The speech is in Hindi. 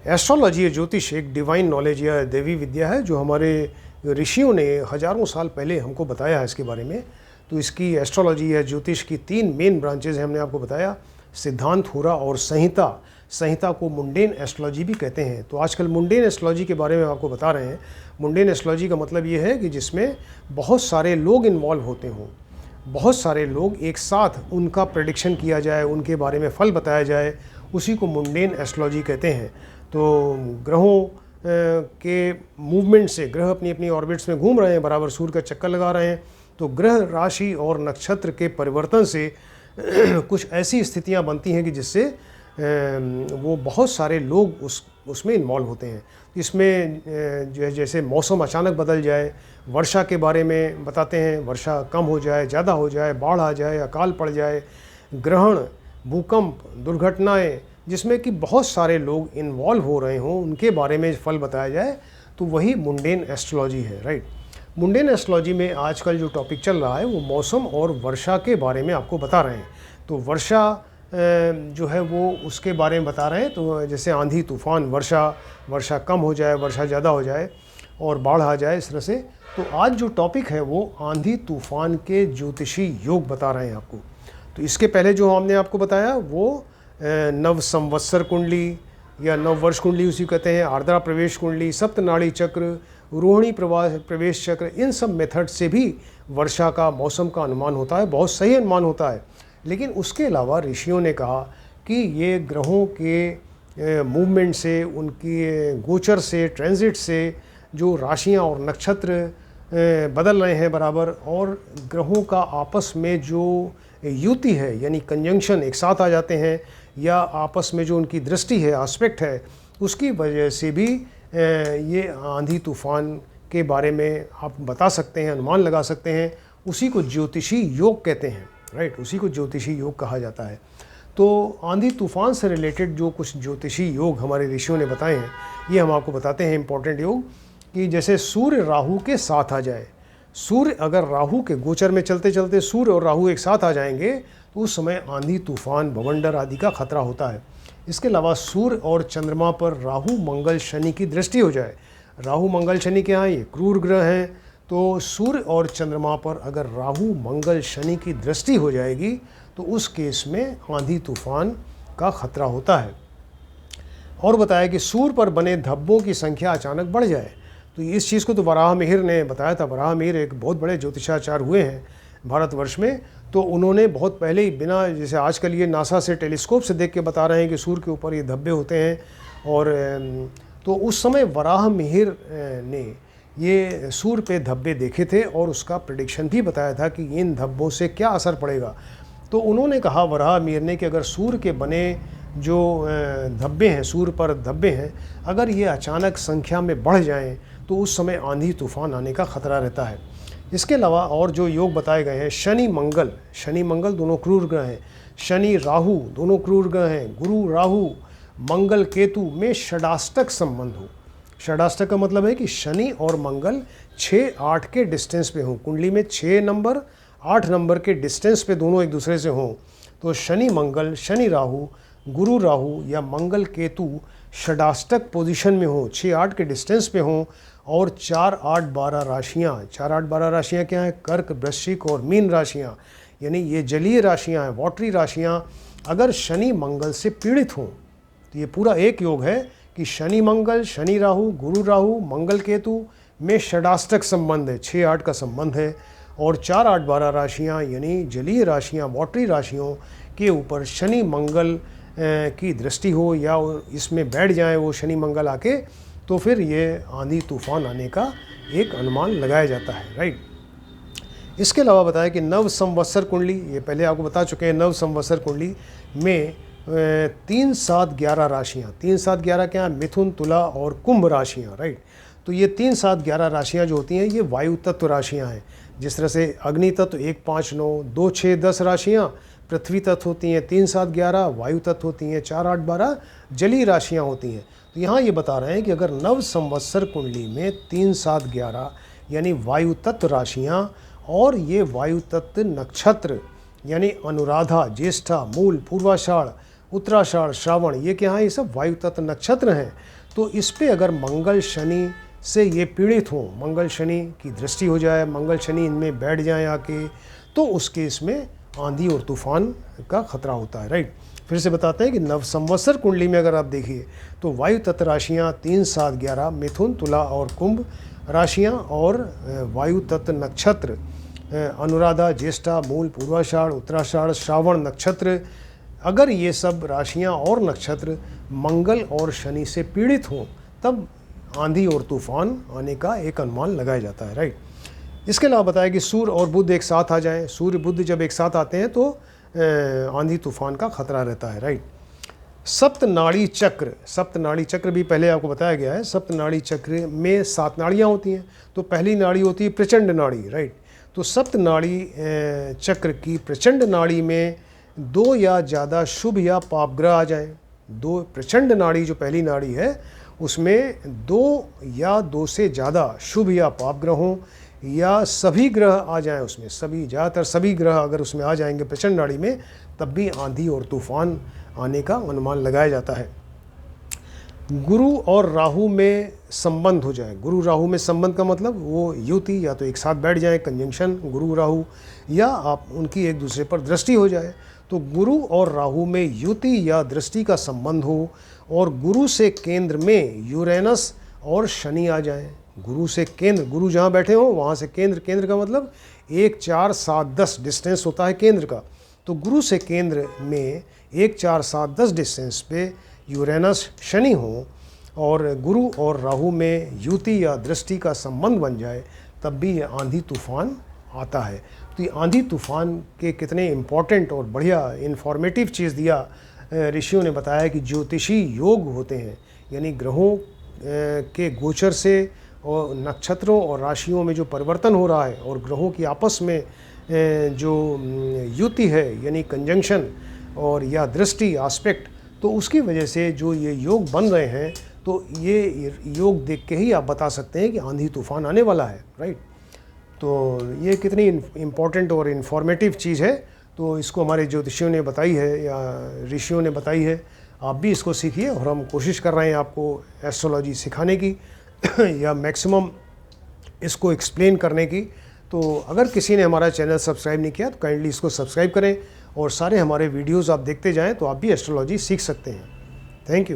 एस्ट्रोलॉजी या ज्योतिष एक डिवाइन नॉलेज या देवी विद्या है जो हमारे ऋषियों ने हजारों साल पहले हमको बताया है इसके बारे में। तो इसकी एस्ट्रोलॉजी या ज्योतिष की 3 मेन ब्रांचेज हैं, हमने आपको बताया, सिद्धांत, हुरा और संहिता। संहिता को मुंडेन एस्ट्रोलॉजी भी कहते हैं। तो आजकल मुंडेन एस्ट्रोलॉजी के बारे में आपको बता रहे हैं। मुंडेन एस्ट्रोलॉजी का मतलब ये है कि जिसमें बहुत सारे लोग इन्वॉल्व होते हों, बहुत सारे लोग एक साथ उनका प्रेडिक्शन किया जाए, उनके बारे में फल बताया जाए, उसी को मुंडेन एस्ट्रोलॉजी कहते हैं। तो ग्रहों के मूवमेंट से, ग्रह अपनी अपनी ऑर्बिट्स में घूम रहे हैं, बराबर सूर्य का चक्कर लगा रहे हैं, तो ग्रह राशि और नक्षत्र के परिवर्तन से कुछ ऐसी स्थितियां बनती हैं कि जिससे वो बहुत सारे लोग उसमें इन्वॉल्व होते हैं। इसमें जैसे मौसम अचानक बदल जाए, वर्षा के बारे में बताते हैं, वर्षा कम हो जाए, ज़्यादा हो जाए, बाढ़ आ जाए, अकाल पड़ जाए, ग्रहण, भूकंप, दुर्घटनाएं, जिसमें कि बहुत सारे लोग इन्वॉल्व हो रहे हों, उनके बारे में फल बताया जाए, तो वही मुंडेन एस्ट्रोलॉजी है, राइट। मुंडेन एस्ट्रोलॉजी में आजकल जो टॉपिक चल रहा है वो मौसम और वर्षा के बारे में आपको बता रहे हैं। तो वर्षा जो है वो उसके बारे में बता रहे हैं। तो जैसे आंधी तूफान, वर्षा कम हो जाए, वर्षा ज़्यादा हो जाए और बाढ़ आ जाए, इस तरह से। तो आज जो टॉपिक है वो आंधी तूफान के ज्योतिषी योग बता रहे हैं आपको। तो इसके पहले जो हमने आपको बताया वो नव संवत्सर कुंडली या नववर्ष कुंडली उसी कहते हैं, आर्द्रा प्रवेश कुंडली, सप्तनाड़ी चक्र, रोहिणी प्रवेश चक्र, इन सब मेथड से भी वर्षा का, मौसम का अनुमान होता है, बहुत सही अनुमान होता है। लेकिन उसके अलावा ऋषियों ने कहा कि ये ग्रहों के मूवमेंट से, उनकी गोचर से, ट्रांजिट से जो राशियां और नक्षत्र बदल रहे हैं बराबर, और ग्रहों का आपस में जो युति है यानी कंजंक्शन, एक साथ आ जाते हैं, या आपस में जो उनकी दृष्टि है, एस्पेक्ट है, उसकी वजह से भी ये आंधी तूफान के बारे में आप बता सकते हैं, अनुमान लगा सकते हैं। उसी को ज्योतिषी योग कहते हैं, राइट, उसी को ज्योतिषी योग कहा जाता है। तो आंधी तूफान से रिलेटेड जो कुछ ज्योतिषी योग हमारे ऋषियों ने बताए हैं, ये हम आपको बताते हैं इंपॉर्टेंट योग। कि जैसे सूर्य राहु के साथ आ जाए, सूर्य अगर राहु के गोचर में चलते चलते सूर्य और राहु एक साथ आ जाएंगे तो उस समय आंधी तूफान, भवंडर आदि का खतरा होता है। इसके अलावा सूर्य और चंद्रमा पर राहु मंगल शनि की दृष्टि हो जाए, राहु मंगल शनि के यहाँ ये क्रूर ग्रह हैं, तो सूर्य और चंद्रमा पर अगर राहु मंगल शनि की दृष्टि हो जाएगी तो उस केस में आंधी तूफान का खतरा होता है। और बताया कि सूर्य पर बने धब्बों की संख्या अचानक बढ़ जाए, तो इस चीज़ को तो वराह मिहिर ने बताया था। वराह मिहिर एक बहुत बड़े ज्योतिषाचार्य हुए हैं भारतवर्ष में। तो उन्होंने बहुत पहले ही, बिना, जैसे आजकल ये नासा से टेलीस्कोप से देख के बता रहे हैं कि सूर्य के ऊपर ये धब्बे होते हैं, और तो उस समय वराह मिहिर ने ये सूर्य पे धब्बे देखे थे और उसका प्रेडिक्शन भी बताया था कि इन धब्बों से क्या असर पड़ेगा। तो उन्होंने कहा, वराह मिहिर ने, कि अगर सूर्य के बने जो धब्बे हैं, सूर्य पर धब्बे हैं, अगर ये अचानक संख्या में बढ़ जाएं तो उस समय आंधी तूफान आने का खतरा रहता है। इसके अलावा और जो योग बताए गए हैं, शनि मंगल दोनों क्रूर ग्रह हैं, शनि राहु दोनों क्रूर ग्रह हैं, गुरु राहु मंगल केतु में षडाष्टक संबंध हो। षडाष्टक का मतलब है कि शनि और मंगल 6-8 के डिस्टेंस पे हों, कुंडली में 6 नंबर 8 नंबर के डिस्टेंस पे दोनों एक दूसरे से हों। तो शनि मंगल, शनि राहु, गुरु राहु या मंगल केतु षडाष्टक पोजीशन में हो, 6-8 के डिस्टेंस पे हों, और 4-8-12 राशियाँ, 4-8-12 राशियाँ क्या हैं? कर्क, वृश्चिक और मीन राशियाँ, यानी ये जलीय राशियाँ हैं, वाटरी राशियाँ, अगर शनि मंगल से पीड़ित हों, तो ये पूरा एक योग है कि शनि मंगल, शनि राहु, गुरु राहु, मंगल केतु में षडाष्टक संबंध है, 6-8 का संबंध है, और 4-8-12 राशियाँ यानी जलीय राशियाँ, वाटरी राशियों के ऊपर शनि मंगल की दृष्टि हो, या इसमें बैठ जाएं वो शनि मंगल आके, तो फिर ये आंधी तूफान आने का एक अनुमान लगाया जाता है, राइट। इसके अलावा बताया कि नव संवत्सर कुंडली, ये पहले आपको बता चुके हैं, नव संवत्सर कुंडली में 3, 7, 11 राशियाँ, 3, 7, 11 क्या है? मिथुन, तुला और कुंभ राशियाँ, राइट। तो ये 3, 7, 11 राशियाँ जो होती हैं ये वायु तत्व राशियाँ हैं। जिस तरह से अग्नि तत्व 1, 5, 9, 2, 6, 10 राशियाँ पृथ्वी तत्व होती हैं, 3, 7, 11 वायु तत्व होती हैं, 4, 8, 12 जलीय राशियाँ होती हैं। तो यहाँ ये बता रहे हैं कि अगर नव संवत्सर कुंडली में 3, 7, 11 यानी वायु तत्व राशियाँ और ये वायु तत्व नक्षत्र यानी अनुराधा, ज्येष्ठा, मूल, पूर्वाषाढ़, उत्तराषाढ़, श्रावण, ये क्या है, ये सब वायु तत्व नक्षत्र हैं। तो इस पे अगर मंगल शनि से ये पीड़ित हों, मंगल शनि की दृष्टि हो जाए, मंगल शनि इनमें बैठ जाए आके, तो उस केस में आंधी और तूफान का खतरा होता है, राइट। फिर से बताते हैं कि नव संवत्सर कुंडली में अगर आप देखिए तो वायु तत्व राशियाँ 3, 7, 11 मिथुन, तुला और कुंभ राशियाँ, और वायु तत्व नक्षत्र अनुराधा, ज्येष्ठा, मूल, पूर्वाषाढ़, उत्तराषाढ़, श्रावण नक्षत्र, अगर ये सब राशियाँ और नक्षत्र मंगल और शनि से पीड़ित हों, तब आंधी और तूफान आने का एक अनुमान लगाया जाता है, राइट। इसके अलावा बताया कि सूर्य और बुध एक साथ आ जाएं, सूर्य बुध जब एक साथ आते हैं तो आंधी तूफान का खतरा रहता है, राइट। सप्तनाड़ी चक्र, सप्तनाड़ी चक्र भी पहले आपको बताया गया है। सप्तनाड़ी चक्र में 7 नाड़ियाँ होती हैं। तो पहली नाड़ी होती है प्रचंड नाड़ी, राइट। तो सप्तनाड़ी चक्र की प्रचंड नाड़ी में 2 या ज़्यादा शुभ या पाप ग्रह आ जाएं। 2 प्रचंड नाड़ी जो पहली नाड़ी है उसमें 2 या 2 से ज़्यादा शुभ या पाप ग्रहों या सभी ग्रह आ जाएं, उसमें सभी, ज़्यादातर सभी ग्रह अगर उसमें आ जाएंगे प्रचंड नाड़ी में, तब भी आंधी और तूफान आने का अनुमान लगाया जाता है। गुरु और राहु में संबंध हो जाए, गुरु राहु में संबंध का मतलब वो युति, या तो एक साथ बैठ जाए, कंजंक्शन गुरु राहु, या आप उनकी एक दूसरे पर दृष्टि हो जाए। तो गुरु और राहु में युति या दृष्टि का संबंध हो, और गुरु से केंद्र में यूरेनस और शनि आ जाए। गुरु से केंद्र, गुरु जहाँ बैठे हो वहाँ से केंद्र, केंद्र का मतलब 1, 4, 7, 10 डिस्टेंस होता है केंद्र का। तो गुरु से केंद्र में 1, 4, 7, 10 डिस्टेंस पे यूरेनस शनि हो, और गुरु और राहु में युति या दृष्टि का संबंध बन जाए, तब भी ये आंधी तूफान आता है। तो ये आंधी तूफान के कितने इम्पॉर्टेंट और बढ़िया इन्फॉर्मेटिव चीज़ दिया ऋषियों ने बताया कि ज्योतिषी योग होते हैं, यानी ग्रहों के गोचर से और नक्षत्रों और राशियों में जो परिवर्तन हो रहा है, और ग्रहों की आपस में जो युति है यानी कंजंक्शन और या दृष्टि एस्पेक्ट, तो उसकी वजह से जो ये योग बन रहे हैं, तो ये योग देख के ही आप बता सकते हैं कि आंधी तूफान आने वाला है, राइट। तो ये कितनी इम्पॉर्टेंट और इन्फॉर्मेटिव चीज़ है, तो इसको हमारे ज्योतिषियों ने बताई है या ऋषियों ने बताई है। आप भी इसको सीखिए, और हम कोशिश कर रहे हैं आपको एस्ट्रोलॉजी सिखाने की या मैक्सिमम इसको एक्सप्लेन करने की। तो अगर किसी ने हमारा चैनल सब्सक्राइब नहीं किया तो काइंडली इसको सब्सक्राइब करें, और सारे हमारे वीडियोस आप देखते जाएं, तो आप भी एस्ट्रोलॉजी सीख सकते हैं। Thank you.